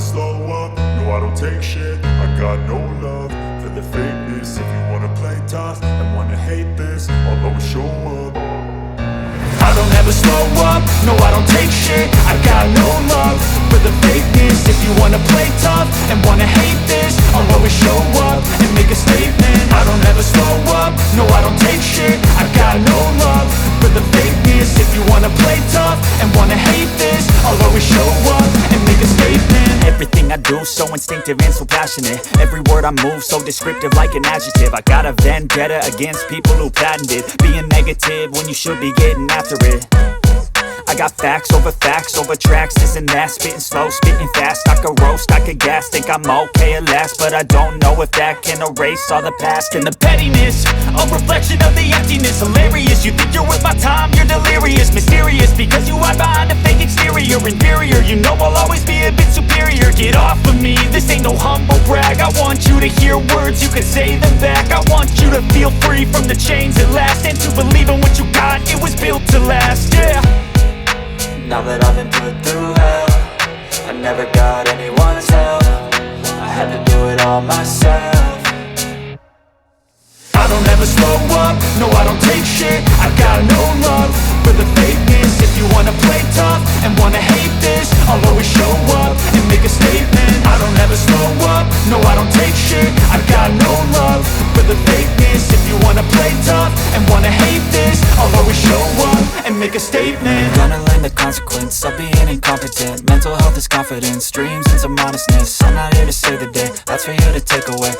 slow up, no I don't take shit. I got no love for the fakeness. If you wanna play tough and wanna hate this, I'll always show up. I don't ever slow up, no I don't take shit. I got no love for the fakeness. If you wanna play tough and wanna hate this, I'll always show up and make a statement. I don't ever slow up, no I don't take shit. I got no love for the fakeness. If you wanna play tough and wanna hate this, I'll always show up and make a statement. Everything I do so instinctive and so passionate. Every word I move so descriptive like an adjective. I got a vendetta against people who patented being negative when you should be getting after it. I got facts over tracks, this and that. Spitting slow, spitting fast, I could roast, I could gas. Think I'm okay at last, but I don't know if that can erase all the past. And the pettiness, a reflection of the emptiness. Hilarious, you think you're worth my time, you're delirious. Mysterious, because you hide behind a fake exterior. Inferior, you know I'll always be a bit superior. Get off of me, this ain't no humble brag. I want you to hear words, you can say them back. I want you to feel free from the chains at last, and to believe in what you got, it was built to last, yeah. Now that I've been put through hell, I never got anyone's help. I had to do it all myself. I don't ever slow up, no I don't take shit. I got no love for the fakeness. If you wanna play tough and wanna hate this, I'll always show up and make a statement. I don't ever slow up, no I don't take shit. I got no love for the fakeness. If you wanna play tough and wanna hate this, I'll always show up and make a statement. Gonna learn the consequence of being incompetent. Mental health is confidence, dreams and some honestness. I'm not here to save the day, that's for you to take away.